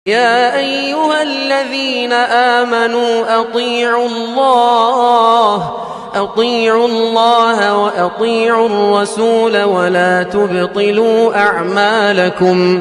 يا أيها الذين آمنوا أطيعوا الله وأطيعوا الرسول ولا تبطلوا أعمالكم.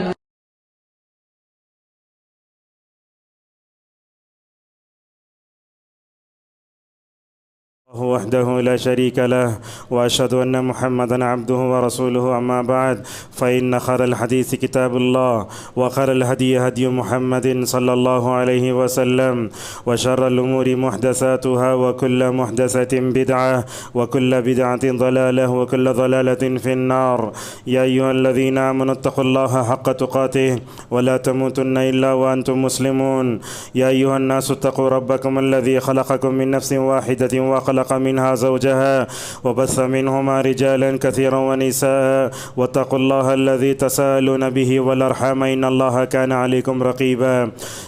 وحده لا شريك له وأشهد أن محمدا عبده ورسوله. أما بعد، فإن خير الحديث كتاب الله، وخير الهدي هدي محمد صلى الله عليه وسلم، وشر الأمور محدثاتها، وكل محدثة بدعة، وكل بدعة ضلالة، وكل ضلالة في النار. يا أيها الذين آمنوا اتقوا الله حق تقاته ولا تموتن إلا وأنتم مسلمون. يا أيها الناس اتقوا ربكم الذي خلقكم من نفس واحدة وخلق منها زوجها وبث منهما رجالا كثيرا ونساء، واتقوا الله الذي تساءلون به والأرحام إن الله كان عليكم رقيبا.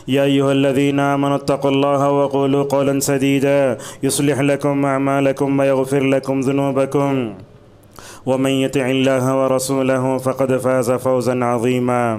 يا أيها الذين آمنوا اتقوا الله وقولوا قولا سديدا يصلح لكم أعمالكم ويغفر لكم ذنوبكم، ومن يطع الله ورسوله فقد فاز فوزا عظيما.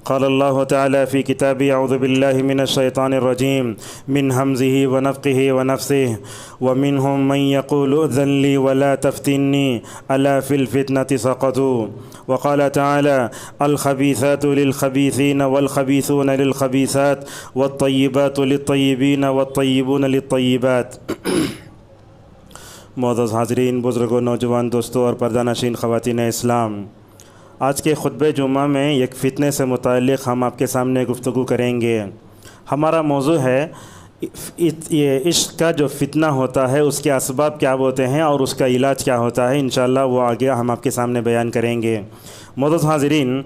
قال الله تعالى في كتابه: أعوذ بالله من الشيطان الرجيم من همزه ونفخه ونفثه: ومنهم من يقول ائذن لي ولا تفتني ألا في الفتنة سقطوا. وقال تعالى: الخبيثات للخبيثين والخبيثون للخبيثات والطيبات للطيبين والطيبون للطيبات. معزز حاضرین، بزرگوں، نوجوان دوستوں اور پردہ-نشین خواتین اسلام، آج کے خطبہ جمعہ میں ایک فتنے سے متعلق ہم آپ کے سامنے گفتگو کریں گے۔ ہمارا موضوع ہے یہ عشق کا جو فتنہ ہوتا ہے اس کے اسباب کیا ہوتے ہیں اور اس کا علاج کیا ہوتا ہے۔ انشاءاللہ وہ آگے ہم آپ کے سامنے بیان کریں گے۔ معزز حاضرین،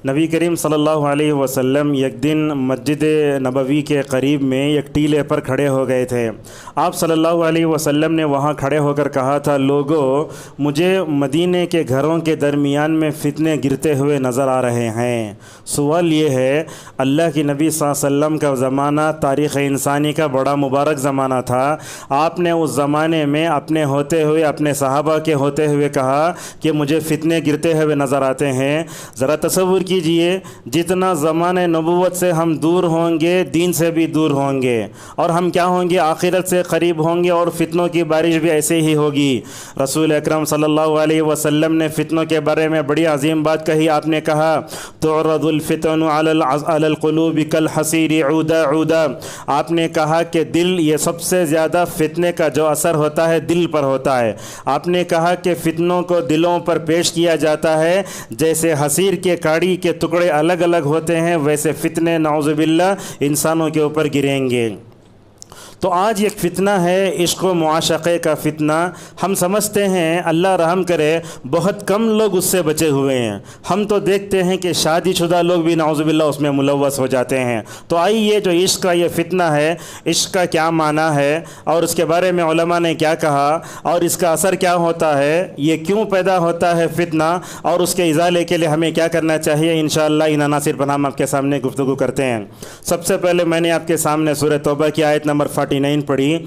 نبی کریم صلی اللہ علیہ وسلم ایک دن مسجد نبوی کے قریب میں ایک ٹیلے پر کھڑے ہو گئے تھے۔ آپ صلی اللہ علیہ وسلم نے وہاں کھڑے ہو کر کہا تھا: لوگوں، مجھے مدینے کے گھروں کے درمیان میں فتنے گرتے ہوئے نظر آ رہے ہیں۔ سوال یہ ہے، اللہ کی نبی صلی اللہ علیہ وسلم کا زمانہ تاریخ انسانی کا بڑا مبارک زمانہ تھا۔ آپ نے اس زمانے میں اپنے ہوتے ہوئے، اپنے صحابہ کے ہوتے ہوئے کہا کہ مجھے فتنے گرتے ہوئے نظر آتے ہیں۔ ذرا تصور کیجئے، جتنا زمانہ نبوت سے ہم دور ہوں گے، دین سے بھی دور ہوں گے، اور ہم کیا ہوں گے؟ آخرت سے قریب ہوں گے، اور فتنوں کی بارش بھی ایسے ہی ہوگی۔ رسول اکرم صلی اللہ علیہ وسلم نے فتنوں کے بارے میں بڑی عظیم بات کہی۔ آپ نے کہا: تعرض الفتن علی القلوب کالحصیر عودا عودا۔ آپ نے کہا کہ دل، یہ سب سے زیادہ فتنے کا جو اثر ہوتا ہے دل پر ہوتا ہے۔ آپ نے کہا کہ فتنوں کو دلوں پر پیش کیا جاتا ہے، جیسے حصیر کے کاڑی کے ٹکڑے الگ الگ ہوتے ہیں، ویسے فتنے نعوذ باللہ انسانوں کے اوپر گریں گے۔ تو آج ایک فتنہ ہے عشق و معاشقے کا فتنہ۔ ہم سمجھتے ہیں، اللہ رحم کرے، بہت کم لوگ اس سے بچے ہوئے ہیں۔ ہم تو دیکھتے ہیں کہ شادی شدہ لوگ بھی نعوذ باللہ اس میں ملوث ہو جاتے ہیں۔ تو آئیے، جو عشق کا یہ فتنہ ہے، عشق کا کیا معنی ہے اور اس کے بارے میں علماء نے کیا کہا اور اس کا اثر کیا ہوتا ہے، یہ کیوں پیدا ہوتا ہے فتنہ، اور اس کے ازالے کے لیے ہمیں کیا کرنا چاہیے، انشاءاللہ ان عناصر پر ہم آپ کے سامنے گفتگو کرتے ہیں۔ سب سے پہلے میں نے آپ کے سامنے سورہ توبہ کی آیت نمبر 49 پڑھی۔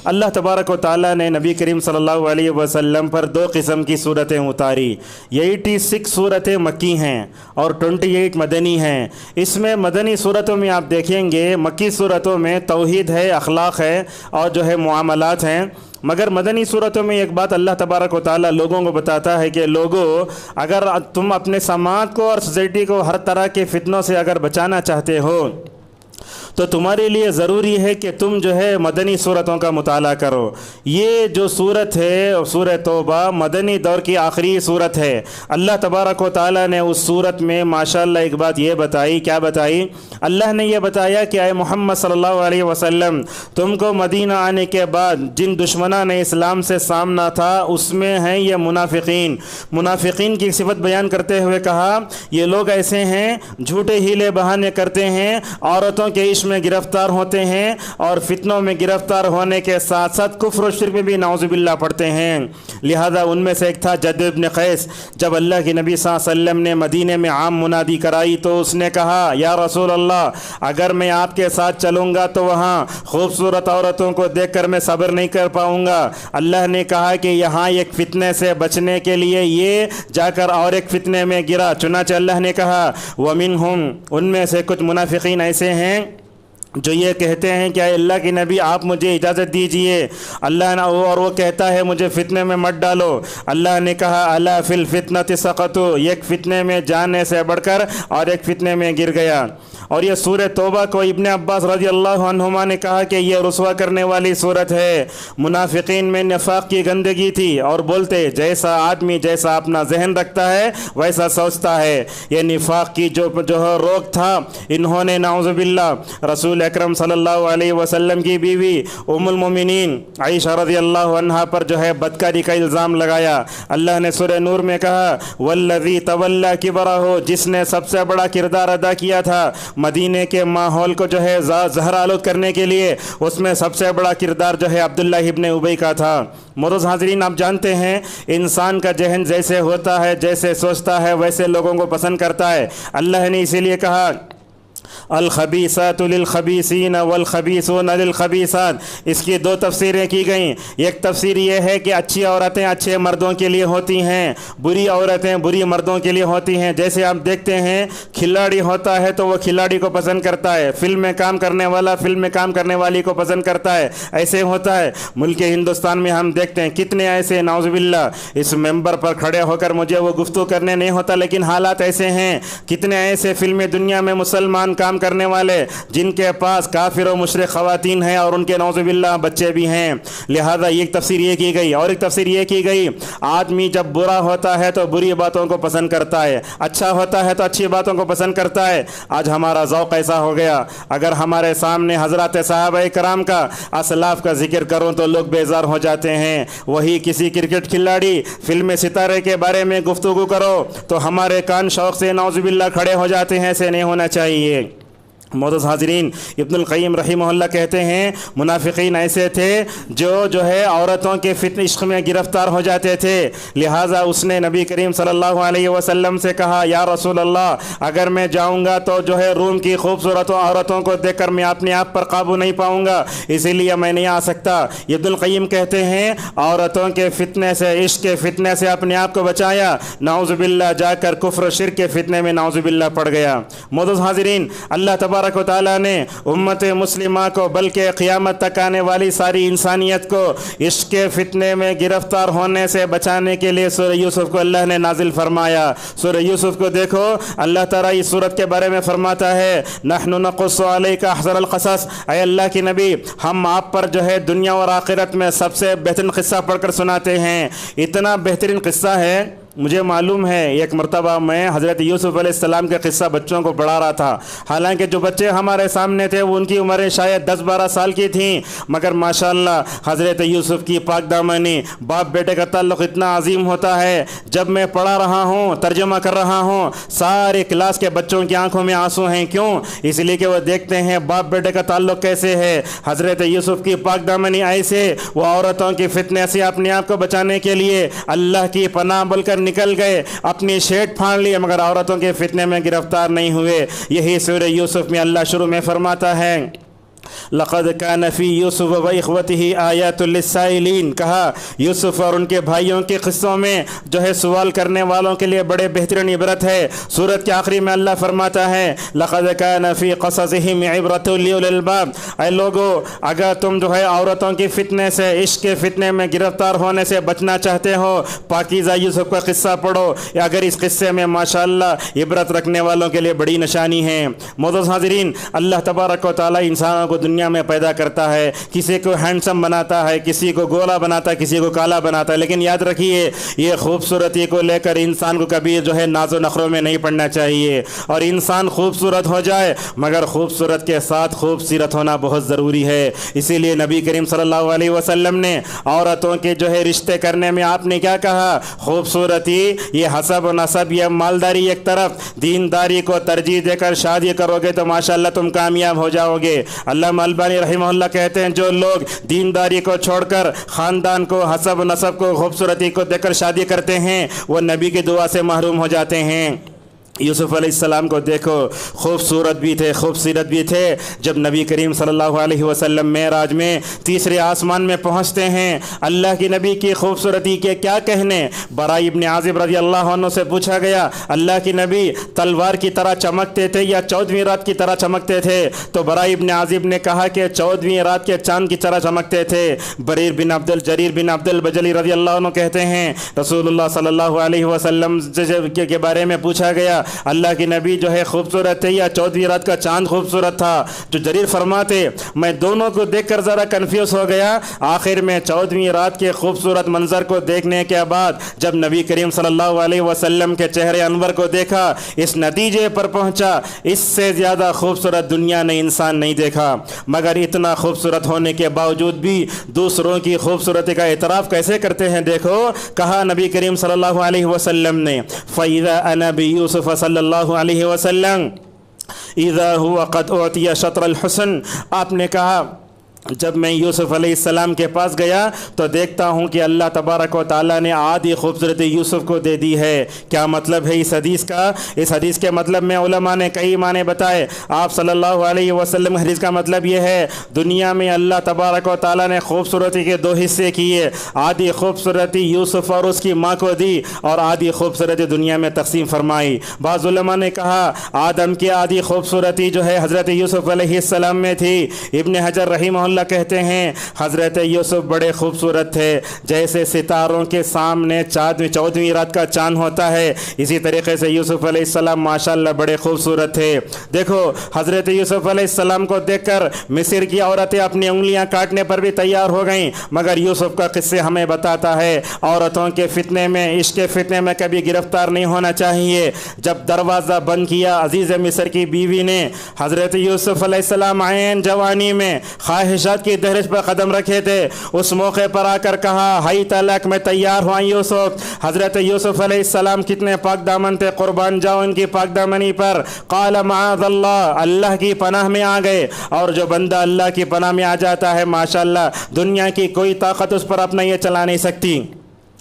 اللہ تبارک و تعالیٰ نے نبی کریم صلی اللہ علیہ وسلم پر دو قسم کی صورتیں اتاری۔ 86 صورتیں مکی ہیں اور 28 مدنی ہیں۔ اس میں مدنی صورتوں میں آپ دیکھیں گے، مکی صورتوں میں توحید ہے، اخلاق ہے اور جو ہے معاملات ہیں، مگر مدنی صورتوں میں ایک بات اللہ تبارک و تعالیٰ لوگوں کو بتاتا ہے کہ لوگوں، اگر تم اپنے سماج کو اور سوسائٹی کو ہر طرح کے فتنوں سے اگر بچانا چاہتے ہو تو تمہارے لیے ضروری ہے کہ تم جو ہے مدنی صورتوں کا مطالعہ کرو۔ یہ جو صورت ہے سورہ توبہ، مدنی دور کی آخری صورت ہے۔ اللہ تبارک و تعالیٰ نے اس صورت میں ماشاءاللہ ایک بات یہ بتائی۔ کیا بتائی؟ اللہ نے یہ بتایا کہ اے محمد صلی اللہ علیہ وسلم، تم کو مدینہ آنے کے بعد جن دشمنان اسلام سے سامنا تھا اس میں ہیں یہ منافقین۔ منافقین کی صفت بیان کرتے ہوئے کہا، یہ لوگ ایسے ہیں، جھوٹے ہیلے بہانے کرتے ہیں، عورتوں کے عشق عشق میں گرفتار ہوتے ہیں اور فتنوں میں گرفتار ہونے کے ساتھ ساتھ کفر و شرک میں بھی نعوذ باللہ پڑھتے ہیں۔ لہذا ان میں سے ایک تھا جد ابن قیس۔ جب اللہ کے نبی صلی اللہ علیہ وسلم نے مدینے میں عام منادی کرائی تو اس نے کہا یا رسول اللہ اگر میں آپ کے ساتھ چلوں گا تو وہاں خوبصورت عورتوں کو دیکھ کر میں صبر نہیں کر پاؤں گا۔ اللہ نے کہا کہ یہاں ایک فتنے سے بچنے کے لیے یہ جا کر اور ایک فتنے میں گرا، چنانچہ اللہ نے کہا وَمِنْهُمْ ان میں سے کچھ منافقین ایسے ہیں جو یہ کہتے ہیں کہ اے اللہ کے نبی آپ مجھے اجازت دیجئے، اللہ نے اور وہ کہتا ہے مجھے فتنے میں مت ڈالو۔ اللہ نے کہا الا فی الفتنۃ سقطوا، ایک فتنے میں جانے سے بڑھ کر اور ایک فتنے میں گر گیا۔ اور یہ سورہ توبہ کو ابن عباس رضی اللہ عنہما نے کہا کہ یہ رسوا کرنے والی صورت ہے۔ منافقین میں نفاق کی گندگی تھی اور بولتے جیسا آدمی جیسا اپنا ذہن رکھتا ہے ویسا سوچتا ہے۔ یہ نفاق کی جو روک تھا انہوں نے نعوذ باللہ رسول اکرم صلی اللہ علیہ وسلم کی بیوی ام المومنین عائشہ رضی اللہ عنہا پر بدکاری کا الزام لگایا۔ اللہ نے سورہ نور میں کہا والذی تولی کبرہ، جس نے سب سے بڑا کردار ادا کیا تھا مدینے کے ماحول کو زہر آلود کرنے کے لیے، اس میں سب سے بڑا کردار عبداللہ ابن ابی کا تھا۔ معزز حاضرین آپ جانتے ہیں انسان کا ذہن جیسے ہوتا ہے جیسے سوچتا ہے ویسے لوگوں کو پسند کرتا ہے۔ اللہ نے اسی لیے کہا الخبیثات للخبیثین والخبیثون للخبیثات، اس کی دو تفسیریں کی گئیں۔ ایک تفسیر یہ ہے کہ اچھی عورتیں اچھے مردوں کے لیے ہوتی ہیں، بری عورتیں بری مردوں کے لیے ہوتی ہیں۔ جیسے آپ دیکھتے ہیں کھلاڑی ہوتا ہے تو وہ کھلاڑی کو پسند کرتا ہے، فلم میں کام کرنے والا فلم میں کام کرنے والی کو پسند کرتا ہے، ایسے ہوتا ہے۔ ملک ہندوستان میں ہم دیکھتے ہیں کتنے ایسے نعوذ باللہ اس ممبر پر کھڑے ہو کر مجھے وہ گفتگو کرنے نہیں ہوتا لیکن حالات ایسے ہیں، کتنے ایسے فلمی دنیا میں مسلمان کام کرنے والے جن کے پاس کافر و مشرک خواتین ہیں اور ان کے نعوذ باللہ بچے بھی ہیں۔ لہذا ایک تفسیر یہ کی گئی، اور ایک تفسیر یہ کی گئی آدمی جب برا ہوتا ہے تو بری باتوں کو پسند کرتا ہے، اچھا ہوتا ہے تو اچھی باتوں کو پسند کرتا ہے۔ آج ہمارا ذوق ایسا ہو گیا، اگر ہمارے سامنے حضرات صحابہ کرام کا اسلاف کا ذکر کروں تو لوگ بیزار ہو جاتے ہیں، وہی کسی کرکٹ کھلاڑی فلم ستارے کے بارے میں گفتگو کرو تو ہمارے کان شوق سے نعوذ باللہ کھڑے ہو جاتے ہیں، ایسے نہیں ہونا چاہیے۔ معزز حاضرین ابن القیم رحمہ اللہ کہتے ہیں منافقین ایسے تھے جو عورتوں کے عشق میں گرفتار ہو جاتے تھے۔ لہٰذا اس نے نبی کریم صلی اللہ علیہ وسلم سے کہا یا رسول اللہ اگر میں جاؤں گا تو روم کی خوبصورت عورتوں کو دیکھ کر میں اپنے آپ پر قابو نہیں پاؤں گا، اسی لیے میں نہیں آ سکتا۔ ابن القیم کہتے ہیں عورتوں کے فتنے سے عشق کے فتنے سے اپنے آپ کو بچایا، نعوذ باللہ جا کر کفر و شرک کے فتنے میں نعوذ باللہ پڑ گیا۔ معزز حاضرین اللہ تبارک و تعالیٰ نے امت مسلمہ کو بلکہ قیامت تک آنے والی ساری انسانیت کو عشق کے فتنے میں گرفتار ہونے سے بچانے کے لیے سورہ یوسف کو اللہ نے نازل فرمایا۔ سورہ یوسف کو دیکھو اللہ تعالیٰ اس سورت کے بارے میں فرماتا ہے نحن نقص علیک احسن القصص، اے اللہ کے نبی ہم آپ پر دنیا اور آخرت میں سب سے بہترین قصہ پڑھ کر سناتے ہیں۔ اتنا بہترین قصہ ہے، مجھے معلوم ہے ایک مرتبہ میں حضرت یوسف علیہ السلام کا قصہ بچوں کو پڑھا رہا تھا، حالانکہ جو بچے ہمارے سامنے تھے وہ ان کی عمریں شاید 10-12 سال کی تھیں، مگر ماشاءاللہ حضرت یوسف کی پاک دامنی باپ بیٹے کا تعلق اتنا عظیم ہوتا ہے۔ جب میں پڑھا رہا ہوں ترجمہ کر رہا ہوں سارے کلاس کے بچوں کی آنکھوں میں آنسو ہیں، کیوں؟ اس لیے کہ وہ دیکھتے ہیں باپ بیٹے کا تعلق کیسے ہے۔ حضرت یوسف کی پاک دامنی ایسے وہ عورتوں کی فتنے سے اپنے آپ کو بچانے کے لیے اللہ کی پناہ بول کر نکل گئے، اپنی شیٹ پھاڑ لی مگر عورتوں کے فتنے میں گرفتار نہیں ہوئے۔ یہی سورہ یوسف میں اللہ شروع میں فرماتا ہے لقد كان في يوسف واخوته آیات للسائلین، کہا یوسف اور ان کے بھائیوں کے قصوں میں سوال کرنے والوں کے لیے بڑے بہترین عبرت ہے۔ سورت کے آخری میں اللہ فرماتا ہے لقد كان في قصصهم عبرة لأولي الألباب، اے لوگو اگر تم عورتوں کی فتنے سے عشق کے فتنے میں گرفتار ہونے سے بچنا چاہتے ہو پاکیزہ یوسف کا قصہ پڑھو، اگر اس قصے میں ماشاءاللہ عبرت رکھنے والوں کے لیے بڑی نشانی ہے۔ معزز حاضرین اللہ تبارک و تعالی انسانوں کو دنیا میں پیدا کرتا ہے، کسی کو ہینڈسم بناتا ہے، کسی کو گولا بناتا ہے، کسی کو کالا بناتا ہے، لیکن یاد رکھیے یہ خوبصورتی کو لے کر انسان کو کبھی جو ہے ناز و نخروں میں نہیں پڑنا چاہیے۔ اور انسان خوبصورت ہو جائے مگر خوبصورت کے ساتھ خوبصورت ہونا بہت ضروری ہے۔ اسی لیے نبی کریم صلی اللہ علیہ وسلم نے عورتوں کے جو ہے رشتے کرنے میں آپ نے کیا کہا؟ خوبصورتی، یہ حسب و نسب، یہ مالداری ایک طرف، دینداری کو ترجیح دے کر شادی کرو گے تو ماشاءاللہ تم کامیاب ہو جاؤ گے۔ علامہ البانی رحمہ اللہ کہتے ہیں جو لوگ دینداری کو چھوڑ کر خاندان کو، حسب و نسب کو، خوبصورتی کو دیکھ کر شادی کرتے ہیں وہ نبی کی دعا سے محروم ہو جاتے ہیں۔ یوسف علیہ السلام کو دیکھو، خوبصورت بھی تھے، خوبصورت بھی تھے۔ جب نبی کریم صلی اللہ علیہ وسلم معراج میں تیسرے آسمان میں پہنچتے ہیں، اللہ کی نبی کی خوبصورتی کے کیا کہنے؟ براء ابن عازب رضی اللہ عنہ سے پوچھا گیا اللہ کی نبی تلوار کی طرح چمکتے تھے یا 14ویں رات کی طرح چمکتے تھے؟ تو براء ابن عازب نے کہا کہ 14ویں رات کے چاند کی طرح چمکتے تھے۔ جریر بن عبد البجلی رضی اللہ عنہ کہتے ہیں رسول اللہ صلی اللہ علیہ وسلم کے بارے میں پوچھا گیا اللہ کی نبی جو ہے خوبصورت تھے یا 14ویں رات کا چاند خوبصورت تھا؟ جو جریر فرماتے میں دونوں کو دیکھ کر ذرا کنفیوز ہو گیا، آخر میں 14ویں رات کے خوبصورت منظر کو دیکھنے کے بعد جب نبی کریم صلی اللہ علیہ وسلم کے چہرے انور کو دیکھا اس نتیجے پر پہنچا اس سے زیادہ خوبصورت دنیا نے انسان نہیں دیکھا۔ مگر اتنا خوبصورت ہونے کے باوجود بھی دوسروں کی خوبصورتی کا اعتراف کیسے کرتے ہیں؟ دیکھو کہا نبی کریم صلی اللہ علیہ وسلم نے فَإِذَا أَنَا بِيُوسُفَ صلی اللہ علیہ وسلم اذا هو قد اعطی شطر الحسن، آپ نے کہا جب میں یوسف علیہ السلام کے پاس گیا تو دیکھتا ہوں کہ اللہ تبارک و تعالیٰ نے آدھی خوبصورتی یوسف کو دے دی ہے۔ کیا مطلب ہے اس حدیث کا؟ اس حدیث کے مطلب میں علماء نے کئی معنی بتائے۔ آپ صلی اللہ علیہ وسلم حدیث کا مطلب یہ ہے دنیا میں اللہ تبارک و تعالیٰ نے خوبصورتی کے 2 حصے کیے، آدھی خوبصورتی یوسف اور اس کی ماں کو دی اور آدھی خوبصورتی دنیا میں تقسیم فرمائی۔ بعض علماء نے کہا آدم کی آدھی خوبصورتی جو ہے حضرت یوسف علیہ السلام میں تھی۔ ابن حجر رحمہ اللہ کہتے ہیں حضرت یوسف بڑے خوبصورت تھے، جیسے ستاروں کے سامنے 14ویں رات کا چاند ہوتا ہے اسی طریقے سے یوسف علیہ السلام ماشاءاللہ بڑے خوبصورت تھے۔ دیکھو حضرت یوسف علیہ السلام کو دیکھ کر مصر کی عورتیں اپنی انگلیاں کاٹنے پر بھی تیار ہو گئیں، مگر یوسف کا قصے ہمیں بتاتا ہے عورتوں کے فتنے میں، عشق کے فتنے میں کبھی گرفتار نہیں ہونا چاہیے۔ جب دروازہ بند کیا عزیز مصر کی بیوی نے، حضرت یوسف علیہ السلام عین جوانی میں خواہشات کی دہلیز پر قدم رکھے تھے، اس موقع پر آ کر کہا ہائی طلاق میں تیار ہوا یوسف۔ حضرت یوسف علیہ السلام کتنے پاک دامن تھے، قربان جاؤ ان کی پاک دامنی پر۔ قال معاذ اللہ، اللہ کی پناہ میں آ گئے، اور جو بندہ اللہ کی پناہ میں آ جاتا ہے ماشاءاللہ دنیا کی کوئی طاقت اس پر اپنا یہ چلا نہیں سکتی۔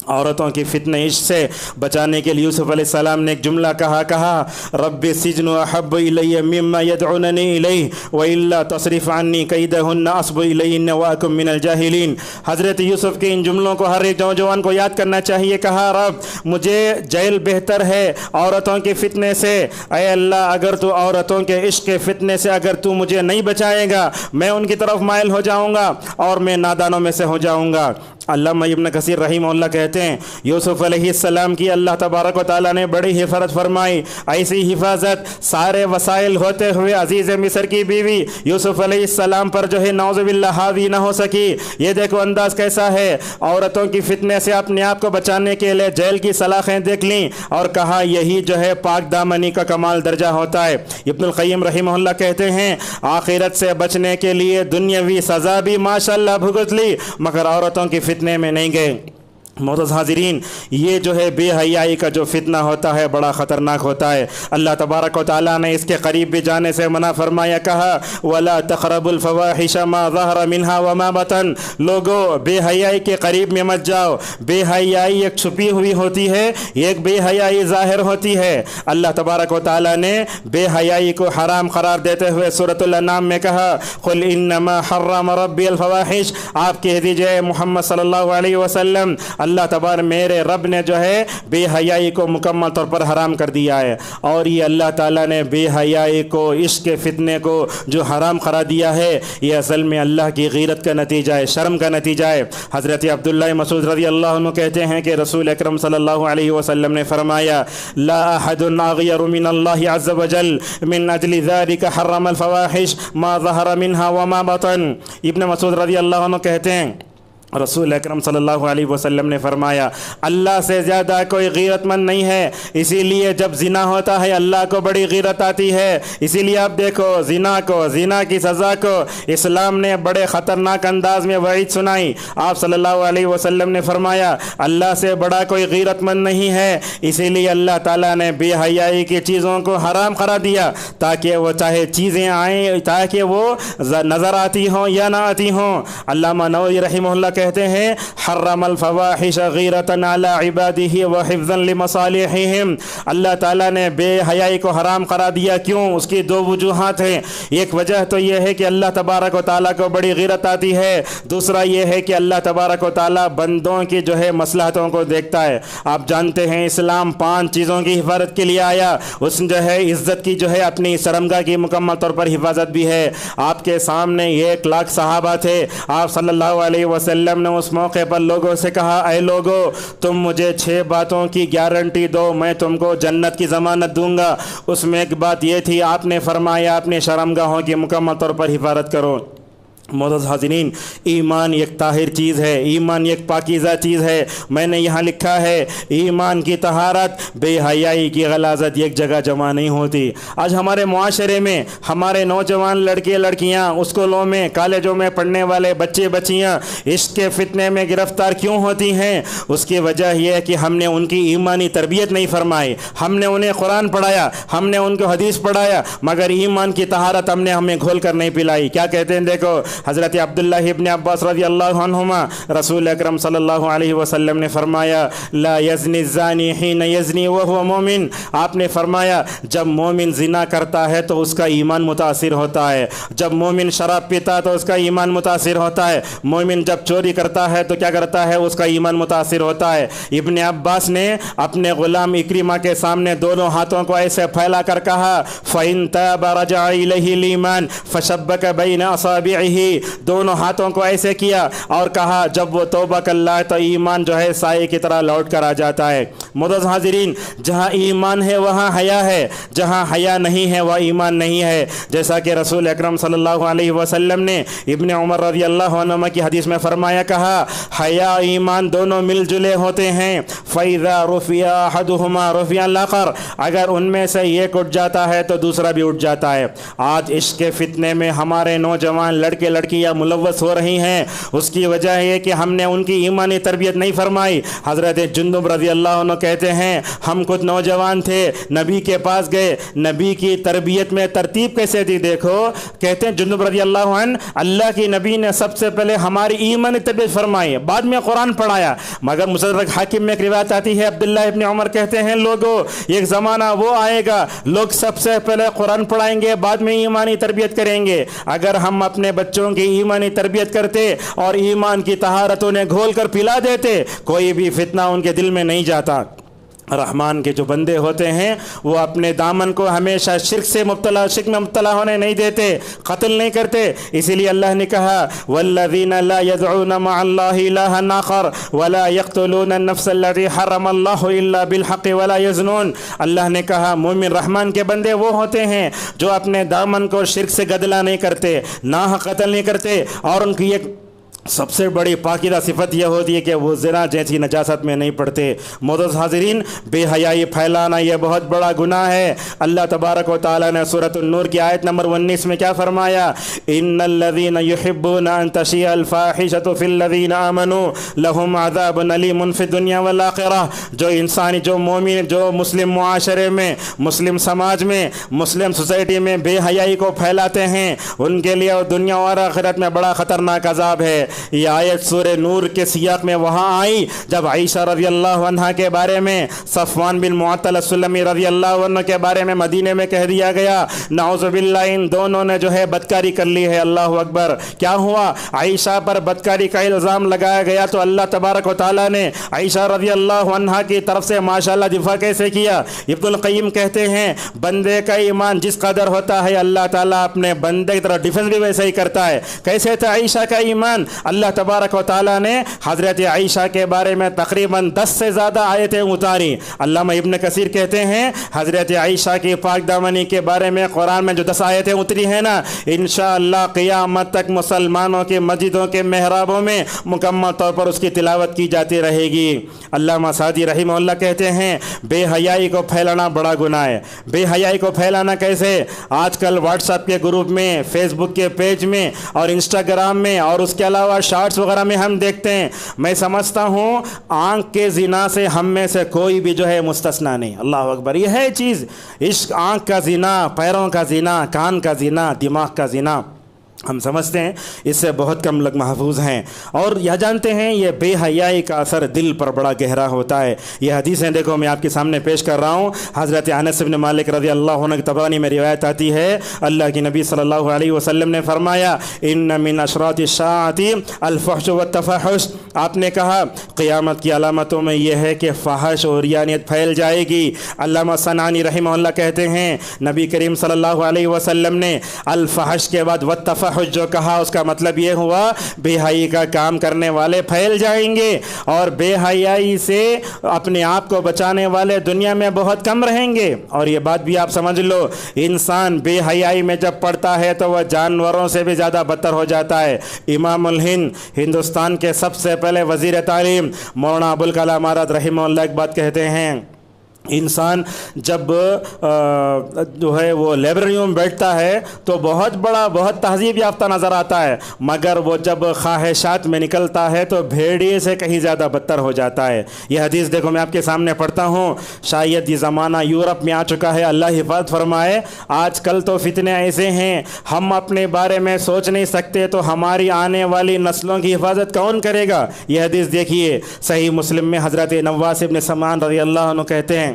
عورتوں کی فتنہ عشق سے بچانے کے لیے یوسف علیہ السلام نے ایک جملہ کہا رب السجن احب الی مما یدعوننی الیہ والا تصرف عنی کیدہن اصب الیہن واکن من الجاہلین۔ حضرت یوسف کے ان جملوں کو ہر ایک نوجوان کو یاد کرنا چاہیے۔ کہا رب مجھے جیل بہتر ہے عورتوں کے فتنے سے، اے اللہ اگر تو عورتوں کے عشق کے فتنے سے اگر تو مجھے نہیں بچائے گا میں ان کی طرف مائل ہو جاؤں گا اور میں نادانوں میں سے ہو جاؤں گا۔ علامہ ابن کثیر رحمہ اللہ کہتے ہیں یوسف علیہ السلام کی اللہ تبارک و تعالیٰ نے بڑی حفاظت فرمائی، ایسی حفاظت سارے وسائل ہوتے ہوئے عزیز مصر کی بیوی یوسف علیہ السلام پر جو ہے نعوذ باللہ حاوی نہ ہو سکی۔ یہ دیکھو انداز کیسا ہے، عورتوں کی فتنے سے اپنے آپ کو بچانے کے لیے جیل کی سلاخیں دیکھ لیں اور کہا یہی جو ہے پاک دامنی کا کمال درجہ ہوتا ہے۔ ابن القیم رحمہ اللہ کہتے ہیں آخرت سے بچنے کے لیے دنیاوی سزا بھی ماشاءاللہ بھگت لی مگر عورتوں کی فتنے میں نہیں گئے۔ معزز حاضرین، یہ جو ہے بے حیائی کا جو فتنہ ہوتا ہے بڑا خطرناک ہوتا ہے۔ اللہ تبارک و تعالیٰ نے اس کے قریب بھی جانے سے منع فرمایا، کہا وَلَا تَقْرَبُوا الْفَوَاحِشَ مَا ظَهَرَ مِنْهَا وَمَا بَطَنَ، لوگو بے حیائی کے قریب میں مت جاؤ۔ بے حیائی ایک چھپی ہوئی ہوتی ہے، ایک بے حیائی ظاہر ہوتی ہے۔ اللہ تبارک و تعالیٰ نے بے حیائی کو حرام قرار دیتے ہوئے سورۃ الانعام میں کہا قُلْ إِنَّمَا حَرَّمَ رَبِّي الْفَوَاحِشَ، آپ کہہ دیجئے محمد صلی اللہ علیہ وسلم اللہ تبارک میرے رب نے جو ہے بے حیائی کو مکمل طور پر حرام کر دیا ہے، اور یہ اللہ تعالیٰ نے بے حیائی کو، عشق کے فتنے کو جو حرام قرار دیا ہے، یہ اصل میں اللہ کی غیرت کا نتیجہ ہے، شرم کا نتیجہ ہے۔ حضرت عبداللہ مسعود رضی اللہ عنہ کہتے ہیں کہ رسول اکرم صلی اللہ علیہ وسلم نے فرمایا لا احد اغیر من اللہ عز وجل من اجل ذلك حرم الفواحش ما ظہر منها وما بطن۔ ابن مسعود رضی اللہ عنہ کہتے ہیں رسول اکرم صلی اللہ علیہ وسلم نے فرمایا اللہ سے زیادہ کوئی غیرت مند نہیں ہے، اسی لیے جب زنا ہوتا ہے اللہ کو بڑی غیرت آتی ہے۔ اسی لیے آپ دیکھو زنا کی سزا کو اسلام نے بڑے خطرناک انداز میں وعید سنائی۔ آپ صلی اللہ علیہ وسلم نے فرمایا اللہ سے بڑا کوئی غیرت مند نہیں ہے، اسی لیے اللہ تعالیٰ نے بے حیائی کی چیزوں کو حرام قرار دیا، تاکہ وہ چاہے چیزیں آئیں، تاکہ وہ نظر آتی ہوں یا نہ آتی ہوں۔ علامہ نووی رحمہ اللہ کہتے ہیں حرم الفواحش غیرتن علی عبادہ وحفظا لمصالحہم۔ اللہ تعالیٰ نے بے حیائی کو حرام قرار دیا، کیوں؟ اس کی دو وجوہات ہیں۔ ایک وجہ تو یہ ہے کہ اللہ تبارک و تعالیٰ کو بڑی غیرت آتی ہے، دوسرا یہ ہے کہ اللہ تبارک و تعالیٰ بندوں کی جو ہے مصلحتوں کو دیکھتا ہے۔ آپ جانتے ہیں اسلام 5 چیزوں کی حفاظت کے لیے آیا، اس جو ہے عزت کی جو ہے اپنی شرمگاہ کی مکمل طور پر حفاظت بھی ہے۔ آپ کے سامنے 1 لاکھ صحابہ تھے، آپ صلی اللہ علیہ وسلم نے اس موقع پر لوگوں سے کہا اے لوگو تم مجھے 6 باتوں کی گارنٹی دو، میں تم کو جنت کی ضمانت دوں گا۔ اس میں ایک بات یہ تھی، آپ نے فرمایا اپنے شرمگاہوں کی مکمل طور پر حفاظت کرو۔ معزز حاضرین، ایمان ایک طاہر چیز ہے، ایمان ایک پاکیزہ چیز ہے۔ میں نے یہاں لکھا ہے ایمان کی طہارت بے حیائی کی غلاظت ایک جگہ جمع نہیں ہوتی۔ آج ہمارے معاشرے میں ہمارے نوجوان لڑکے لڑکیاں، اسکولوں میں کالجوں میں پڑھنے والے بچے بچیاں عشق کے فتنے میں گرفتار کیوں ہوتی ہیں؟ اس کی وجہ یہ ہے کہ ہم نے ان کی ایمانی تربیت نہیں فرمائی، ہم نے انہیں قرآن پڑھایا، ہم نے ان کو حدیث پڑھایا، مگر ایمان کی طہارت ہم نے ہمیں گھول کر نہیں پلائی۔ کیا کہتے ہیں دیکھو، حضرت عبداللہ ابن عباس رضی اللہ عنہما رسول اکرم صلی اللہ علیہ وسلم نے فرمایا لا یزنی الزانی حین یزنی وہو مومن۔ آپ نے فرمایا جب مومن زنا کرتا ہے تو اس کا ایمان متاثر ہوتا ہے، جب مومن شراب پیتا ہے تو اس کا ایمان متاثر ہوتا ہے، مومن جب چوری کرتا ہے تو کیا کرتا ہے؟ اس کا ایمان متاثر ہوتا ہے۔ ابن عباس نے اپنے غلام اکرمہ کے سامنے دونوں ہاتھوں کو ایسے پھیلا کر کہا فَإِن تَابَ رَجَعَ إِلَيْهِ الْإِيمَانُ فَشَبَّكَ بَيْنَ أَصَابِعِهِ۔ دونوں ہاتھوں کو ایسے کیا اور کہا جب وہ توبہ کر لائے تو ایمان جو ہے سائے کی طرح لوٹ کر آ جاتا ہے۔ معزز حاضرین، جہاں ایمان ہے وہاں حیا ہے، جہاں حیا نہیں ہے وہ ایمان نہیں ہے۔ جیسا کہ رسول اکرم صلی اللہ علیہ وسلم نے ابن عمر رضی اللہ عنہما کی حدیث میں فرمایا کہا حیا ایمان دونوں مل جلے ہوتے ہیں، فَإِذَا رُفِعَ أَحَدُهُمَا رُفِعَ الْآخَرُ۔ اگر ان میں سے ایک اٹھ جاتا ہے تو دوسرا بھی اٹھ جاتا ہے۔ آج عشق کے فتنے میں ہمارے نوجوان لڑکے لڑکیاں ملوث ہو رہی ہیں، اس کی وجہ یہ کہ ہم نے ان کی ایمانی تربیت نہیں فرمائی۔ حضرت جندب رضی اللہ عنہ کہتے ہیں ہم کچھ نوجوان تھے، نبی کے پاس گئے، نبی کی تربیت میں ترتیب کیسے تھی دیکھو۔ کہتے ہیں جندب رضی اللہ عنہ اللہ کی نبی نے سب سے پہلے ہماری ایمانی تربیت فرمائی، بعد میں قرآن پڑھایا۔ مگر مستدرک حاکم میں ایک روایت آتی ہے، عبداللہ ابن عمر کہتے ہیں لوگوں ایک زمانہ وہ آئے گا لوگ سب سے پہلے قرآن پڑھائیں گے، بعد میں ایمانی تربیت کریں گے۔ اگر ہم اپنے بچوں کی ایمانی تربیت کرتے اور ایمان کی طہارت انہیں گھول کر پلا دیتے، کوئی بھی فتنہ ان کے دل میں نہیں جاتا۔ رحمان کے جو بندے ہوتے ہیں وہ اپنے دامن کو ہمیشہ شرک میں مبتلا ہونے نہیں دیتے، قتل نہیں کرتے۔ اسی لیے اللہ نے کہا والذین لا يدعون مع اللہ الہا آخر ولا يقتلون النفس التي حرم اللہ الا بالحق ولا يزنون۔ اللہ نے کہا مومن رحمان کے بندے وہ ہوتے ہیں جو اپنے دامن کو شرک سے گدلا نہیں کرتے، ناحق قتل نہیں کرتے، اور ان کی ایک سب سے بڑی پاکیزہ صفت یہ ہوتی ہے کہ وہ زنا جیسی نجاست میں نہیں پڑتے۔ معزز حاضرین، بے حیائی پھیلانا یہ بہت بڑا گناہ ہے۔ اللہ تبارک و تعالیٰ نے سورۃ النور کی آیت نمبر 19 میں کیا فرمایا؟ ان الذین یحبون ان تشیع الفاحشۃ فی الذین آمنوا لہم عذاب علیم فی الدنیا والآخرہ۔ جو مومن جو مسلم معاشرے میں، مسلم سماج میں، مسلم سوسائٹی میں بے حیائی کو پھیلاتے ہیں ان کے لیے دنیا اور آخرت میں بڑا خطرناک عذاب ہے۔ یہ آیت سورہ نور کے سیاق میں وہاں آئی جب عائشہ رضی اللہ عنہ کے بارے میں صفوان بن معطل السلمی رضی اللہ عنہ کے بارے میں مدینے میں کہہ دیا گیا نعوذ باللہ ان دونوں نے جو ہے بدکاری کر لی ہے۔ اللہ اکبر۔ کیا ہوا؟ عائشہ پر بدکاری کا الزام لگایا گیا تو اللہ تبارک و تعالیٰ نے عائشہ رضی اللہ عنہ کی طرف سے ماشاءاللہ دفاع کیسے کیا؟ ابن القیم کہتے ہیں بندے کا ایمان جس قدر ہوتا ہے اللہ تعالیٰ اپنے بندے کی طرف ڈیفنس بھی ویسے ہی کرتا ہے۔ کیسے تھا عائشہ کا ایمان؟ اللہ تبارک و تعالیٰ نے حضرت عائشہ کے بارے میں تقریباً 10 سے زیادہ آیتیں اتاری۔ علامہ ابن کثیر کہتے ہیں حضرت عائشہ کی پاک دامنی کے بارے میں قرآن میں جو 10 آیتیں اتری ہیں نا، انشاءاللہ قیامت تک مسلمانوں کے مسجدوں کے محرابوں میں مکمل طور پر اس کی تلاوت کی جاتی رہے گی۔ علامہ سعدی رحمہ اللہ کہتے ہیں بے حیائی کو پھیلانا بڑا گناہ ہے۔ بے حیائی کو پھیلانا کیسے؟ آج کل واٹس ایپ کے گروپ میں، فیس بک کے پیج میں اور انسٹاگرام میں اور اس کے علاوہ شارٹس وغیرہ میں ہم دیکھتے ہیں۔ میں سمجھتا ہوں آنکھ کے زنا سے ہم میں سے کوئی بھی جو ہے مستثنا نہیں۔ اللہ اکبر۔ یہ ہے چیز، عشق، آنکھ کا زنا، پیروں کا زنا، کان کا زنا، دماغ کا زنا، ہم سمجھتے ہیں اس سے بہت کم لوگ محفوظ ہیں اور یہ جانتے ہیں یہ بے حیائی کا اثر دل پر بڑا گہرا ہوتا ہے۔ یہ حدیثیں دیکھو میں آپ کے سامنے پیش کر رہا ہوں۔ حضرت انس بن مالک رضی اللہ عنہ کی طبرانی میں روایت آتی ہے اللہ کی نبی صلی اللہ علیہ وسلم نے فرمایا ان من اشراط الساعۃ الفحش والتفحش۔ آپ نے کہا قیامت کی علامتوں میں یہ ہے کہ فحش اور عریانیت پھیل جائے گی۔ علامہ صنعانی رحمہ اللہ کہتے ہیں نبی کریم صلی اللہ علیہ وسلم نے الفحش کے بعد والتفحش جو کہا اس کا مطلب یہ ہوا بے حیائی کا کام کرنے والے پھیل جائیں گے اور بے حیائی سے اپنے آپ کو بچانے والے دنیا میں بہت کم رہیں گے۔ اور یہ بات بھی آپ سمجھ لو انسان بے حیائی میں جب پڑتا ہے تو وہ جانوروں سے بھی زیادہ بدتر ہو جاتا ہے۔ امام الہند ہندوستان کے سب سے پہلے وزیر تعلیم مولانا ابوالکلام آزاد رحمہ اللہ ایک بات کہتے ہیں انسان جب جو ہے وہ لائبریریوں میں بیٹھتا ہے تو بہت بڑا بہت تہذیب یافتہ نظر آتا ہے مگر وہ جب خواہشات میں نکلتا ہے تو بھیڑیے سے کہیں زیادہ بدتر ہو جاتا ہے۔ یہ حدیث دیکھو میں آپ کے سامنے پڑھتا ہوں۔ شاید یہ زمانہ یورپ میں آ چکا ہے، اللہ حفاظت فرمائے۔ آج کل تو فتنے ایسے ہیں ہم اپنے بارے میں سوچ نہیں سکتے تو ہماری آنے والی نسلوں کی حفاظت کون کرے گا؟ یہ حدیث دیکھیے صحیح مسلم میں حضرت نواس بن سمعان رضی اللہ عنہ کہتے ہیں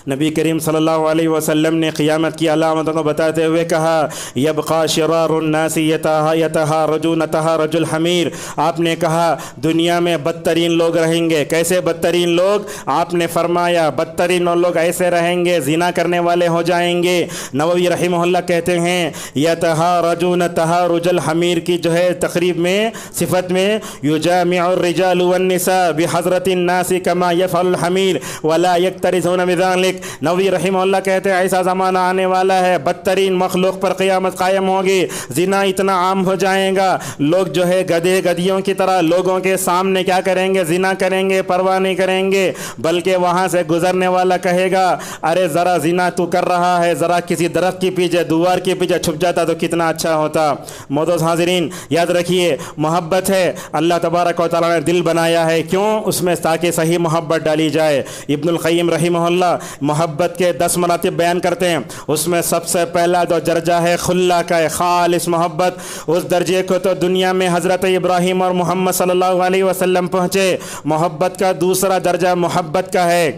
نبی کریم صلی اللہ علیہ وسلم نے قیامت کی علامتوں کو بتاتے ہوئے کہا یبقى شرار الناس یتہارجون تہارج الحمیر۔ آپ نے کہا دنیا میں بدترین لوگ رہیں گے۔ کیسے بدترین لوگ؟ آپ نے فرمایا بدترین لوگ ایسے رہیں گے زنا کرنے والے ہو جائیں گے۔ نووی رحمہ اللہ کہتے ہیں یتہارجون تہارج الحمیر کی جو ہے تقریب میں صفت میں یجامع الرجال والنساء بحضرت الناس كما يفعل الحمیر ولا يكترثون بذلك۔ نووی رحمہ اللہ کہتے ہیں ایسا زمانہ آنے والا ہے بدترین مخلوق پر قیامت قائم ہوگی، زنا اتنا عام ہو جائے گا لوگ جو ہے گدھے گدھیوں کی طرح لوگوں کے سامنے کیا کریں گے؟ زنا کریں گے، پرواہ نہیں کریں گے، بلکہ وہاں سے گزرنے والا کہے گا ارے ذرا زنا تو کر رہا ہے، ذرا کسی درخت کے پیچھے دیوار کے پیچھے چھپ جاتا تو کتنا اچھا ہوتا۔ معزز حاضرین یاد رکھیے محبت ہے اللہ تبارک و تعالیٰ نے دل بنایا ہے، کیوں؟ اس میں تاکہ صحیح محبت ڈالی جائے۔ ابن القیم رحمہ اللہ محبت کے 10 مراتب بیان کرتے ہیں، اس میں سب سے پہلا جو درجہ ہے خلا کا ہے، خالص محبت۔ اس درجے کو تو دنیا میں حضرت ابراہیم اور محمد صلی اللہ علیہ وسلم پہنچے۔ محبت کا دوسرا درجہ محبت کا ہے